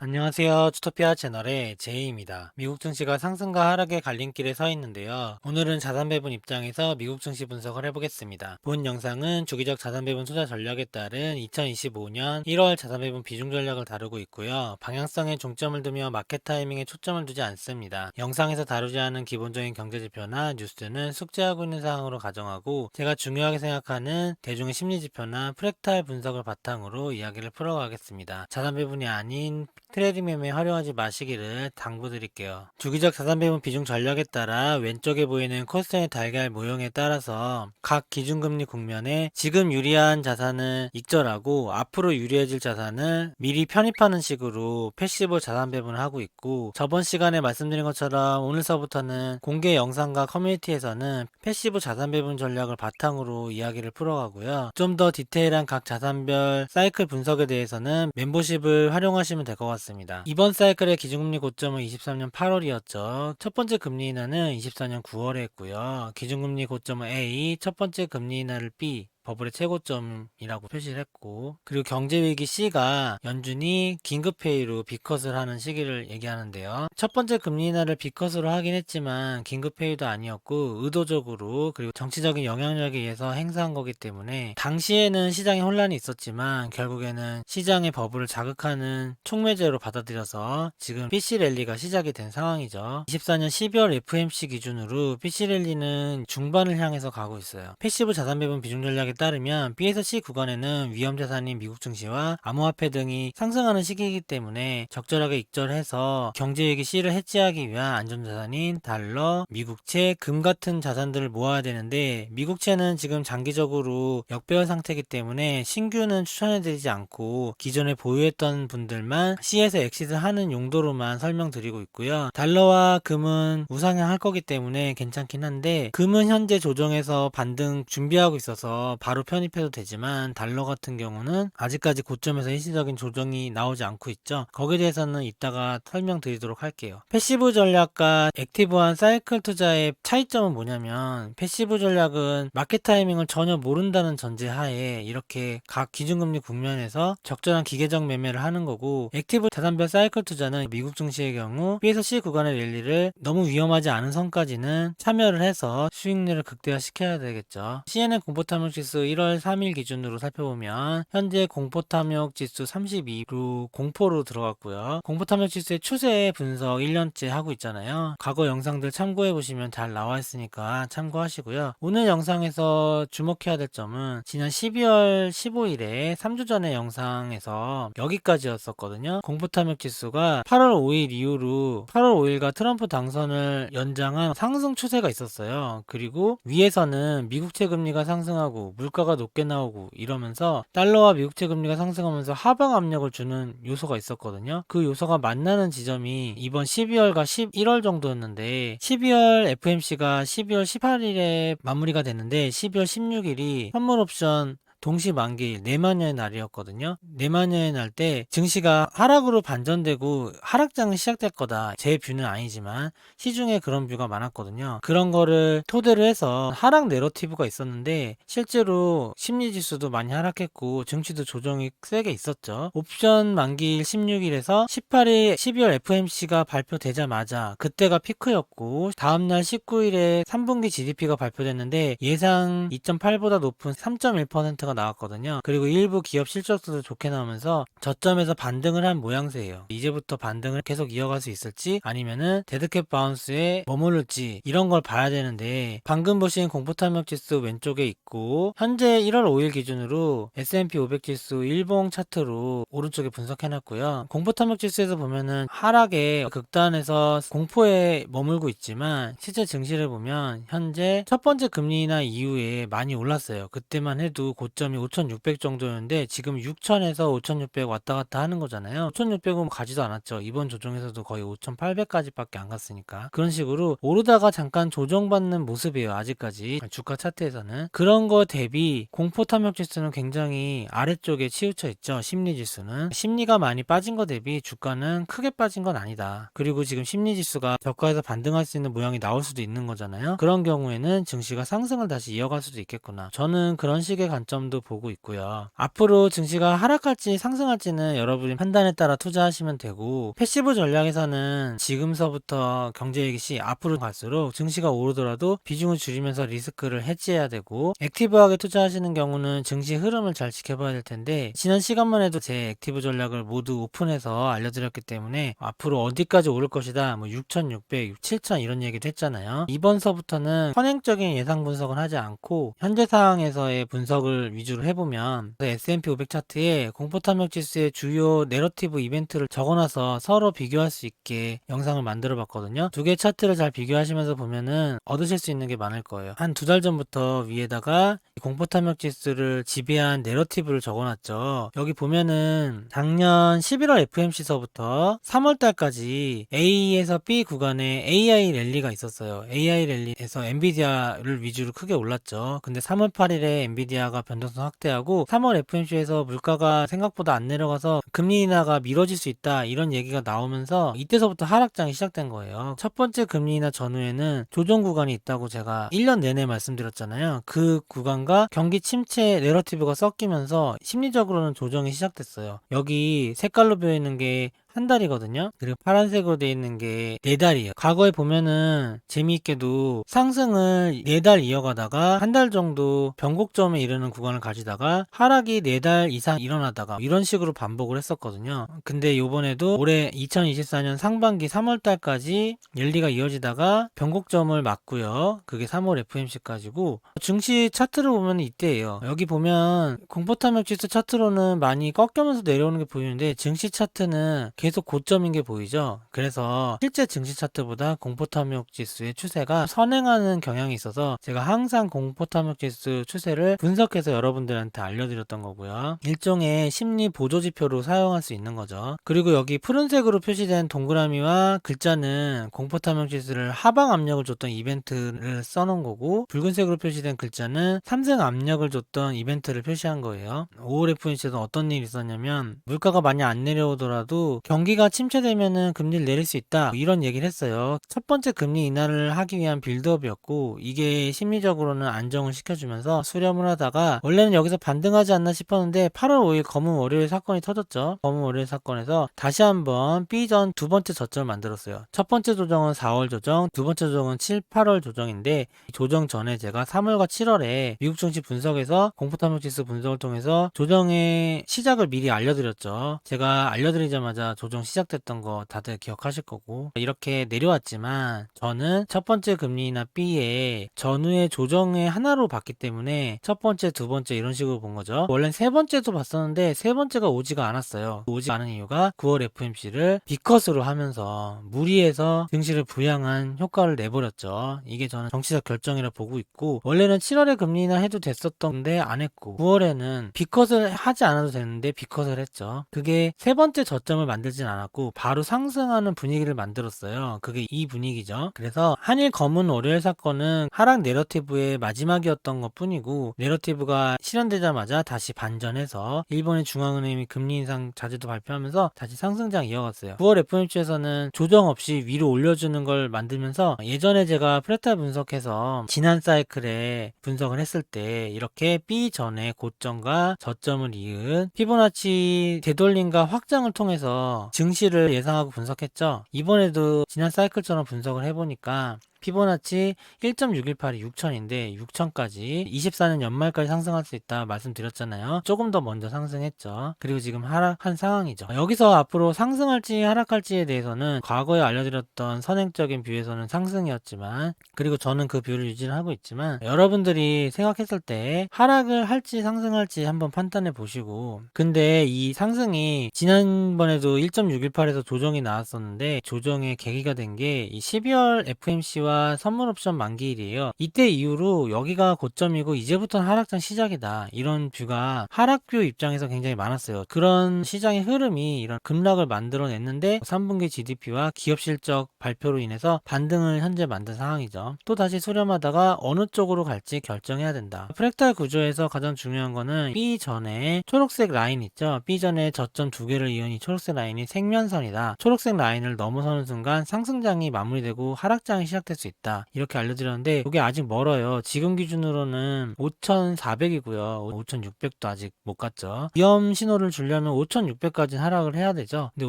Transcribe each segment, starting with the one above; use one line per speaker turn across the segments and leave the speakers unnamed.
안녕하세요. 주토피아 채널의 제이입니다. 미국 증시가 상승과 하락의 갈림길에 서 있는데요. 오늘은 자산 배분 입장에서 미국 증시 분석을 해보겠습니다. 본 영상은 주기적 자산 배분 투자 전략에 따른 2025년 1월 자산 배분 비중 전략을 다루고 있고요. 방향성에 중점을 두며 마켓 타이밍에 초점을 두지 않습니다. 영상에서 다루지 않은 기본적인 경제 지표나 뉴스는 숙지하고 있는 사항으로 가정하고, 제가 중요하게 생각하는 대중의 심리 지표나 프랙탈 분석을 바탕으로 이야기를 풀어가겠습니다. 자산 배분이 아닌 트레이딩 매매에 활용하지 마시기를 당부드릴게요. 주기적 자산 배분 비중 전략에 따라 왼쪽에 보이는 코스닥의 달걀 모형에 따라서 각 기준금리 국면에 지금 유리한 자산을 익절하고 앞으로 유리해질 자산을 미리 편입하는 식으로 패시브 자산 배분을 하고 있고, 저번 시간에 말씀드린 것처럼 오늘서부터는 공개 영상과 커뮤니티에서는 패시브 자산 배분 전략을 바탕으로 이야기를 풀어가고요. 좀 더 디테일한 각 자산별 사이클 분석에 대해서는 멤버십을 활용하시면 될 것 같습니다. 이번 사이클의 기준금리 고점은 23년 8월이었죠. 첫 번째 금리 인하는 24년 9월에 했고요. 기준금리 고점은 A, 첫 번째 금리 인하를 B, 버블의 최고점이라고 표시를 했고, 그리고 경제위기 C가 연준이 긴급회의로 B컷을 하는 시기를 얘기하는데요. 첫 번째 금리 인하를 B컷으로 하긴 했지만 긴급회의도 아니었고 의도적으로, 그리고 정치적인 영향력에 의해서 행사한 거기 때문에 당시에는 시장에 혼란이 있었지만 결국에는 시장의 버블을 자극하는 촉매제로 받아들여서 지금 PC랠리가 시작이 된 상황이죠. 24년 12월 FMC 기준으로 PC랠리는 중반을 향해서 가고 있어요. 패시브 자산 배분 비중 전략에 따르면 B에서 C 구간에는 위험자산인 미국 증시와 암호화폐 등이 상승하는 시기이기 때문에 적절하게 익절해서 경제위기 C를 해지하기 위한 안전자산인 달러, 미국채, 금 같은 자산들을 모아야 되는데, 미국채는 지금 장기적으로 역배열 상태이기 때문에 신규는 추천해드리지 않고 기존에 보유했던 분들만 C에서 엑시트 하는 용도로만 설명드리고 있고요. 달러와 금은 우상향할 거기 때문에 괜찮긴 한데, 금은 현재 조정해서 반등 준비하고 있어서 바로 편입해도 되지만 달러 같은 경우는 아직까지 고점에서 일시적인 조정이 나오지 않고 있죠. 거기에 대해서는 이따가 설명드리도록 할게요. 패시브 전략과 액티브한 사이클 투자의 차이점은 뭐냐면, 패시브 전략은 마켓 타이밍을 전혀 모른다는 전제하에 이렇게 각 기준금리 국면에서 적절한 기계적 매매를 하는 거고, 액티브 자산별 사이클 투자는 미국 증시의 경우 B에서 C 구간의 랠리를 너무 위험하지 않은 선까지는 참여를 해서 수익률을 극대화시켜야 되겠죠. CNN 공포탐욕 지수 1월 3일 기준으로 살펴보면 현재 공포탐욕 지수 32로 공포로 들어갔고요. 공포탐욕 지수의 추세 분석 1년째 하고 있잖아요. 과거 영상들 참고해 보시면 잘 나와 있으니까 참고하시고요. 오늘 영상에서 주목해야 될 점은 지난 12월 15일에 3주 전의 영상에서 여기까지였었거든요. 공포탐욕 지수가 8월 5일 이후로 8월 5일과 트럼프 당선을 연장한 상승 추세가 있었어요. 그리고 위에서는 미국채 금리가 상승하고 물가가 높게 나오고 이러면서 달러와 미국채 금리가 상승하면서 하방 압력을 주는 요소가 있었거든요. 그 요소가 만나는 지점이 이번 12월과 11월 정도였는데, 12월 FMC가 12월 18일에 마무리가 됐는데 12월 16일이 선물 옵션 동시 만기 내만여의 날이었거든요. 내만여의 날 때 증시가 하락으로 반전되고 하락장은 시작될 거다, 제 뷰는 아니지만 시중에 그런 뷰가 많았거든요. 그런 거를 토대로 해서 하락 내러티브가 있었는데 실제로 심리지수도 많이 하락했고 증시도 조정이 세게 있었죠. 옵션 만기일 16일에서 18일 12월 FMC가 발표되자마자 그때가 피크였고, 다음날 19일에 3분기 GDP가 발표됐는데 예상 2.8보다 높은 3.1%가 나왔거든요. 그리고 일부 기업 실적도 좋게 나오면서 저점에서 반등을 한 모양새예요. 이제부터 반등을 계속 이어갈 수 있을지 아니면은 데드캣 바운스에 머무를지 이런 걸 봐야 되는데, 방금 보신 공포탐욕 지수 왼쪽에 있고 현재 1월 5일 기준으로 S&P 500 지수 일봉 차트로 오른쪽에 분석해놨고요. 공포탐욕 지수에서 보면은 하락의 극단에서 공포에 머물고 있지만 실제 증시를 보면 현재 첫 번째 금리 인하 이후에 많이 올랐어요. 그때만 해도 고점이 5,600 정도였는데 지금 6,000에서 5,600 왔다 갔다 하는 거잖아요. 5,600은 가지도 않았죠. 이번 조정에서도 거의 5,800까지밖에 안 갔으니까. 그런 식으로 오르다가 잠깐 조정받는 모습이에요. 아직까지 주가 차트에서는. 그런 거 대비 공포 탐욕 지수는 굉장히 아래쪽에 치우쳐 있죠. 심리 지수는. 심리가 많이 빠진 거 대비 주가는 크게 빠진 건 아니다. 그리고 지금 심리 지수가 저가에서 반등할 수 있는 모양이 나올 수도 있는 거잖아요. 그런 경우에는 증시가 상승을 다시 이어갈 수도 있겠구나. 저는 그런 식의 관점도 부분도 보고 있고요. 앞으로 증시가 하락할지 상승할지는 여러분의 판단에 따라 투자하시면 되고, 패시브 전략에서는 지금서부터 경제 얘기 시 앞으로 갈수록 증시가 오르더라도 비중을 줄이면서 리스크를 해지해야 되고, 액티브하게 투자하시는 경우는 증시 흐름을 잘 지켜봐야 될 텐데, 지난 시간만 해도 제 액티브 전략을 모두 오픈해서 알려드렸기 때문에 앞으로 어디까지 오를 것이다, 뭐 6,600, 7,000 이런 얘기도 했잖아요. 이번서부터는 선행적인 예상 분석은 하지 않고 현재 상황에서의 분석을 위주로 해보면, S&P 500 차트에 공포탐욕 지수의 주요 내러티브 이벤트를 적어놔서 서로 비교할 수 있게 영상을 만들어 봤거든요. 두 개의 차트를 잘 비교하시면서 보면은 얻으실 수 있는 게 많을 거예요. 한 두 달 전부터 위에다가 공포탐욕 지수를 지배한 내러티브를 적어놨죠. 여기 보면은 작년 11월 FMC서부터 3월달까지 A에서 B 구간에 AI 랠리가 있었어요. AI 랠리에서 엔비디아를 위주로 크게 올랐죠. 근데 3월 8일에 엔비디아가 변동성 확대하고 3월 FMC에서 물가가 생각보다 안 내려가서 금리 인하가 미뤄질 수 있다, 이런 얘기가 나오면서 이때서부터 하락장이 시작된 거예요. 첫 번째 금리 인하 전후에는 조정 구간이 있다고 제가 1년 내내 말씀드렸잖아요. 그 구간과 경기 침체 내러티브가 섞이면서 심리적으로는 조정이 시작됐어요. 여기 색깔로 보이는 게 한 달이거든요. 그리고 파란색으로 되어 있는 게 4달이에요. 과거에 보면은 재미있게도 상승을 4달 이어가다가 한 달 정도 변곡점에 이르는 구간을 가지다가 하락이 4달 이상 일어나다가 이런 식으로 반복을 했었거든요. 근데 요번에도 올해 2024년 상반기 3월달까지 랠리가 이어지다가 변곡점을 맞고요. 그게 3월 FMC까지고, 증시 차트를 보면 이때예요. 여기 보면 공포탐욕 지수 차트로는 많이 꺾여면서 내려오는 게 보이는데, 증시 차트는 계속 고점인 게 보이죠. 그래서 실제 증시 차트보다 공포탐욕 지수의 추세가 선행하는 경향이 있어서 제가 항상 공포탐욕 지수 추세를 분석해서 여러분들한테 알려드렸던 거고요. 일종의 심리 보조지표로 사용할 수 있는 거죠. 그리고 여기 푸른색으로 표시된 동그라미와 글자는 공포탐욕 지수를 하방 압력을 줬던 이벤트를 써놓은 거고, 붉은색으로 표시된 글자는 상승 압력을 줬던 이벤트를 표시한 거예요. 5월 FOMC에서 어떤 일이 있었냐면, 물가가 많이 안 내려오더라도 경기가 침체되면은 금리를 내릴 수 있다, 이런 얘기를 했어요. 첫 번째 금리 인하를 하기 위한 빌드업이었고, 이게 심리적으로는 안정을 시켜주면서 수렴을 하다가 원래는 여기서 반등하지 않나 싶었는데 8월 5일 검은 월요일 사건이 터졌죠. 검은 월요일 사건에서 다시 한번 B전 두 번째 저점을 만들었어요. 첫 번째 조정은 4월 조정, 두 번째 조정은 7, 8월 조정인데, 조정 전에 제가 3월과 7월에 미국 증시 분석에서 공포탐욕 지수 분석을 통해서 조정의 시작을 미리 알려드렸죠. 제가 알려드리자마자 조정 시작됐던 거 다들 기억하실 거고, 이렇게 내려왔지만 저는 첫 번째 금리 인하 B에 전후의 조정의 하나로 봤기 때문에 첫 번째, 두 번째 이런 식으로 본 거죠. 원래는 세 번째도 봤었는데 세 번째가 오지가 않았어요. 오지 않은 이유가 9월 FMC를 B컷으로 하면서 무리해서 증시를 부양한 효과를 내버렸죠. 이게 저는 정치적 결정이라 보고 있고, 원래는 7월에 금리 인하 해도 됐었던데 안 했고, 9월에는 B컷을 하지 않아도 되는데 B컷을 했죠. 그게 세 번째 저점을 만들진 않았고 바로 상승하는 분위기를 만들었어요. 그게 이 분위기죠. 그래서 한일 검은 월요일 사건은 하락 내러티브의 마지막이었던 것 뿐이고, 내러티브가 실현되자마자 다시 반전해서 일본의 중앙은행이 금리 인상 자제도 발표하면서 다시 상승장 이어갔어요. 9월 FOMC에서는 조정 없이 위로 올려주는 걸 만들면서, 예전에 제가 프레타 분석해서 지난 사이클에 분석을 했을 때 이렇게 B 전에 고점과 저점을 이은 피보나치 되돌림과 확장을 통해서 증시를 예상하고 분석했죠. 이번에도 지난 사이클처럼 분석을 해보니까 피보나치 1.618이 6천인데 6천까지 24년 연말까지 상승할 수 있다 말씀드렸잖아요. 조금 더 먼저 상승했죠. 그리고 지금 하락한 상황이죠. 여기서 앞으로 상승할지 하락할지에 대해서는 과거에 알려드렸던 선행적인 뷰에서는 상승이었지만, 그리고 저는 그 뷰를 유지를 하고 있지만, 여러분들이 생각했을 때 하락을 할지 상승할지 한번 판단해 보시고, 근데 이 상승이 지난번에도 1.618에서 조정이 나왔었는데 조정의 계기가 된 게 이 12월 FMC와 선물 옵션 만기일이에요. 이때 이후로 여기가 고점이고 이제부터는 하락장 시작이다, 이런 뷰가 하락뷰 입장에서 굉장히 많았어요. 그런 시장의 흐름이 이런 급락을 만들어냈는데 3분기 GDP와 기업 실적 발표로 인해서 반등을 현재 만든 상황이죠. 또 다시 수렴하다가 어느 쪽으로 갈지 결정해야 된다. 프랙탈 구조에서 가장 중요한 거는 B 전에 초록색 라인 있죠. B 전에 저점 두 개를 이은 이 초록색 라인이 생면선이다. 초록색 라인을 넘어서는 순간 상승장이 마무리되고 하락장이 시작됐습니다. 시작될 수 있다. 이렇게 알려드렸는데 이게 아직 멀어요. 지금 기준으로는 5,400이고요. 5,600도 아직 못 갔죠. 위험 신호를 주려면 5,600까지 하락을 해야 되죠. 근데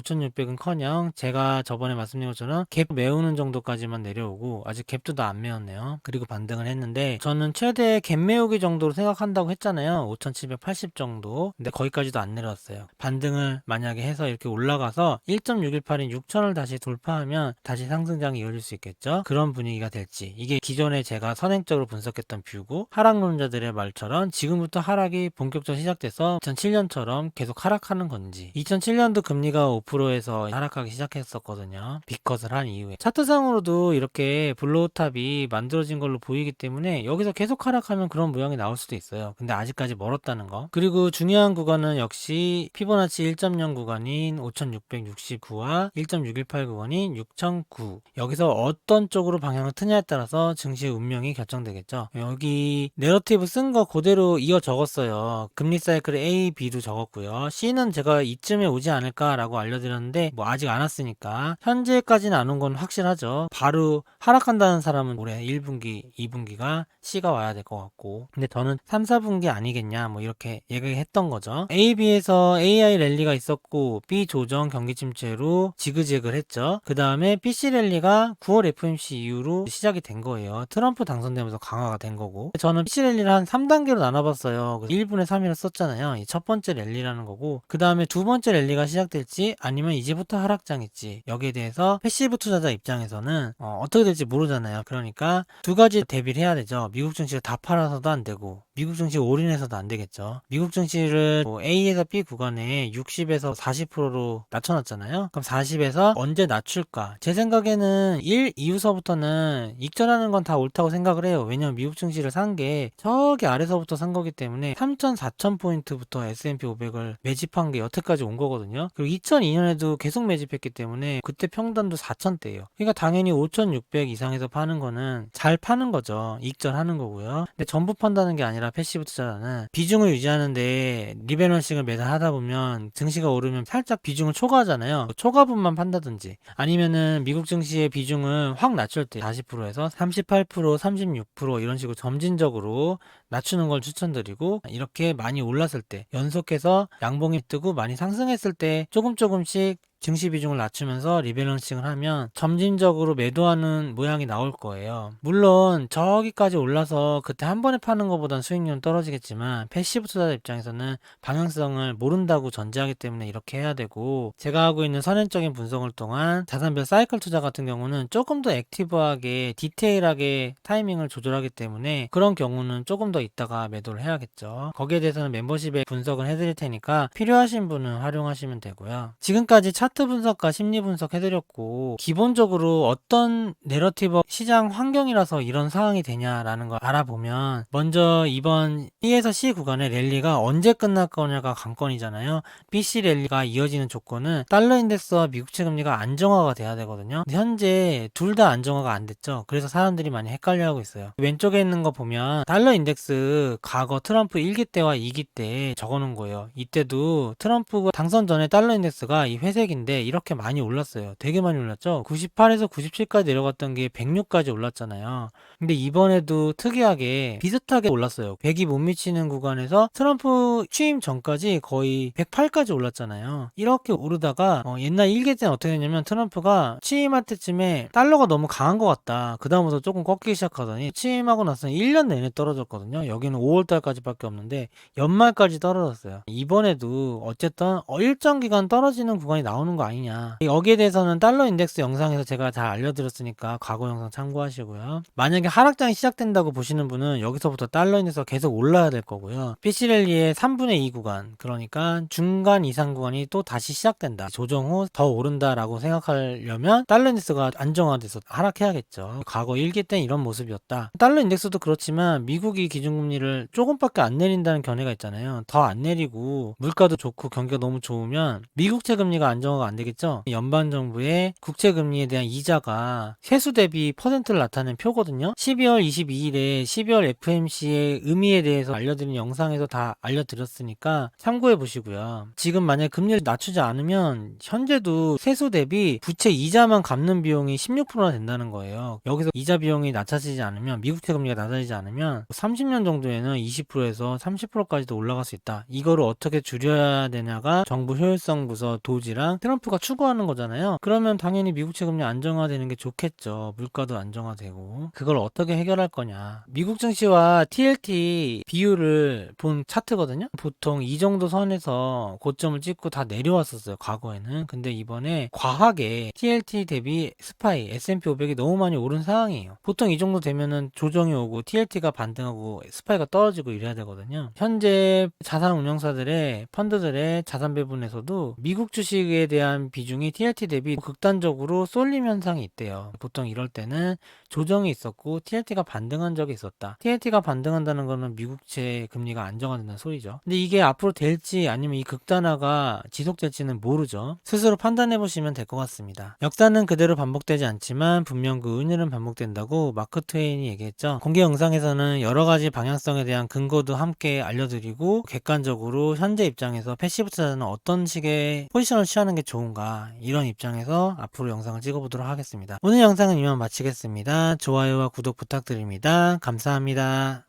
5,600은커녕 제가 저번에 말씀드린 것처럼 갭 메우는 정도까지만 내려오고 아직 갭도 다 안 메웠네요. 그리고 반등을 했는데 저는 최대 갭 메우기 정도로 생각한다고 했잖아요. 5,780 정도. 근데 거기까지도 안 내려왔어요. 반등을 만약에 해서 이렇게 올라가서 1.618인 6,000을 다시 돌파하면 다시 상승장이 이어질 수 있겠죠. 그런 분위기가 될지, 이게 기존에 제가 선행적으로 분석했던 뷰고 하락론자들의 말처럼 지금부터 하락이 본격적으로 시작돼서 2007년처럼 계속 하락하는 건지. 2007년도 금리가 5%에서 하락하기 시작했었거든요. 빅컷을 한 이후에 차트상으로도 이렇게 블로우탑이 만들어진 걸로 보이기 때문에 여기서 계속 하락하면 그런 모양이 나올 수도 있어요. 근데 아직까지 멀었다는 거. 그리고 중요한 구간은 역시 피보나치 1.0 구간인 5669와 1.618 구간인 6009, 여기서 어떤 쪽으로 방향을 트냐에 따라서 증시의 운명이 결정되겠죠. 여기 내러티브 쓴 거 그대로 이어 적었어요. 금리 사이클 A, B도 적었고요. C는 제가 이쯤에 오지 않을까라고 알려드렸는데 뭐 아직 안 왔으니까 현재까지는 안 온 건 확실하죠. 바로 하락한다는 사람은 올해 1분기, 2분기가 C가 와야 될 것 같고, 근데 저는 3, 4분기 아니겠냐 뭐 이렇게 얘기했던 거죠. A, B에서 AI 랠리가 있었고 B 조정 경기 침체로 지그재그를 했죠. 그 다음에 PC 랠리가 9월 FOMC 이후로 시작이 된 거예요. 트럼프 당선되면서 강화가 된 거고, 저는 PC 랠리를 한 3단계로 나눠봤어요. 1분의 3이라 썼잖아요. 이 첫 번째 랠리라는 거고, 그 다음에 두 번째 랠리가 시작될지 아니면 이제부터 하락장일지, 여기에 대해서 패시브 투자자 입장에서는 어떻게 될지 모르잖아요. 그러니까 두 가지 대비를 해야 되죠. 미국 증시를 다 팔아서도 안 되고 미국 증시 올인해서도 안 되겠죠. 미국 증시를 A에서 B 구간에 60에서 40%로 낮춰놨잖아요. 그럼 40에서 언제 낮출까? 제 생각에는 1 이후서부터는 익절하는 건 다 옳다고 생각을 해요. 왜냐면 미국 증시를 산 게 저기 아래서부터 산 거기 때문에 3,000, 4,000포인트부터 S&P 500을 매집한 게 여태까지 온 거거든요. 그리고 2002년에도 계속 매집했기 때문에 그때 평단도 4,000대예요. 그러니까 당연히 5,600 이상에서 파는 거는 잘 파는 거죠. 익절하는 거고요. 근데 전부 판다는 게 아니라 패시브 투자자는 비중을 유지하는데 리밸런싱을 매달 하다 보면 증시가 오르면 살짝 비중을 초과하잖아요. 초과분만 판다든지 아니면은 미국 증시의 비중을 확 낮출 때 40%에서 38%, 36% 이런 식으로 점진적으로 낮추는 걸 추천드리고, 이렇게 많이 올랐을 때 연속해서 양봉이 뜨고 많이 상승했을 때 조금씩 증시 비중을 낮추면서 리밸런싱을 하면 점진적으로 매도하는 모양이 나올 거예요. 물론 저기까지 올라서 그때 한 번에 파는 것보단 수익률은 떨어지겠지만 패시브 투자자 입장에서는 방향성을 모른다고 전제하기 때문에 이렇게 해야 되고, 제가 하고 있는 선행적인 분석을 통한 자산별 사이클 투자 같은 경우는 조금 더 액티브하게 디테일하게 타이밍을 조절하기 때문에 그런 경우는 조금 더 있다가 매도를 해야겠죠. 거기에 대해서는 멤버십에 분석을 해드릴 테니까 필요하신 분은 활용하시면 되고요. 지금까지 차트 분석과 심리 분석 해드렸고, 기본적으로 어떤 내러티브 시장 환경이라서 이런 상황이 되냐라는 걸 알아보면, 먼저 이번 B에서 C 구간의 랠리가 언제 끝날 거냐가 관건이잖아요. BC 랠리가 이어지는 조건은 달러 인덱스와 미국채 금리가 안정화가 돼야 되거든요. 근데 현재 둘 다 안정화가 안 됐죠. 그래서 사람들이 많이 헷갈려하고 있어요. 왼쪽에 있는 거 보면 달러 인덱스 과거 트럼프 1기 때와 2기 때 적어놓은 거예요. 이때도 트럼프가 당선 전에 달러 인덱스가 이 회색인데 이렇게 많이 올랐어요. 되게 많이 올랐죠. 98에서 97까지 내려갔던 게 106까지 올랐잖아요. 근데 이번에도 특이하게 비슷하게 올랐어요. 100이 못 미치는 구간에서 트럼프 취임 전까지 거의 108까지 올랐잖아요. 이렇게 오르다가 옛날 1기 때는 어떻게 됐냐면 트럼프가 취임할 때쯤에 달러가 너무 강한 것 같다. 그 다음부터 조금 꺾이기 시작하더니 취임하고 나서는 1년 내내 떨어졌거든요. 여기는 5월달까지밖에 없는데 연말까지 떨어졌어요. 이번에도 어쨌든 일정 기간 떨어지는 구간이 나오는 거 아니냐. 여기에 대해서는 달러 인덱스 영상에서 제가 잘 알려드렸으니까 과거 영상 참고하시고요. 만약에 하락장이 시작된다고 보시는 분은 여기서부터 달러 인덱스가 계속 올라야 될 거고요. 피시랠리의 3분의 2 구간, 그러니까 중간 이상 구간이 또 다시 시작된다. 조정 후 더 오른다라고 생각하려면 달러 인덱스가 안정화돼서 하락해야겠죠. 과거 1기 때는 이런 모습이었다. 달러 인덱스도 그렇지만 미국이 기준금리를 조금밖에 안 내린다는 견해가 있잖아요. 더 안 내리고 물가도 좋고 경기가 너무 좋으면 미국채 금리가 안정화 안정화가 안 되겠죠? 연방 정부의 국채 금리에 대한 이자가 세수 대비 퍼센트를 나타낸 표거든요. 12월 22일에 12월 FMC의 의미에 대해서 알려드린 영상에서 다 알려드렸으니까 참고해 보시고요. 지금 만약 금리를 낮추지 않으면 현재도 세수 대비 부채 이자만 갚는 비용이 16%나 된다는 거예요. 여기서 이자 비용이 낮아지지 않으면, 미국채 금리가 낮아지지 않으면 30년 정도에는 20%에서 30%까지도 올라갈 수 있다. 이거를 어떻게 줄여야 되냐가 정부 효율성 부서 도지랑 트럼프가 추구하는 거잖아요. 그러면 당연히 미국채 금리 안정화되는 게 좋겠죠. 물가도 안정화되고. 그걸 어떻게 해결할 거냐. 미국 증시와 TLT 비율을 본 차트거든요. 보통 이 정도 선에서 고점을 찍고 다 내려왔었어요, 과거에는. 근데 이번에 과하게 TLT 대비 스파이, S&P 500이 너무 많이 오른 상황이에요. 보통 이 정도 되면은 조정이 오고 TLT가 반등하고 스파이가 떨어지고 이래야 되거든요. 현재 자산 운용사들의 펀드들의 자산 배분에서도 미국 주식에 대한 비중이 TLT 대비 극단적으로 쏠림 현상이 있대요. 보통 이럴 때는 조정이 있었고 TLT가 반등한 적이 있었다. TLT가 반등한다는 거는 미국채 금리가 안정화된다는 소리죠. 근데 이게 앞으로 될지 아니면 이 극단화가 지속될지는 모르죠. 스스로 판단해 보시면 될 것 같습니다. 역사는 그대로 반복되지 않지만 분명 그 운율은 반복된다고 마크 트웨인이 얘기했죠. 공개 영상에서는 여러 가지 방향성에 대한 근거도 함께 알려드리고 객관적으로 현재 입장에서 패시브 투자자는 어떤 식의 포지션을 취하는 게 좋은가, 이런 입장에서 앞으로 영상을 찍어보도록 하겠습니다. 오늘 영상은 이만 마치겠습니다. 좋아요와 구독 부탁드립니다. 감사합니다.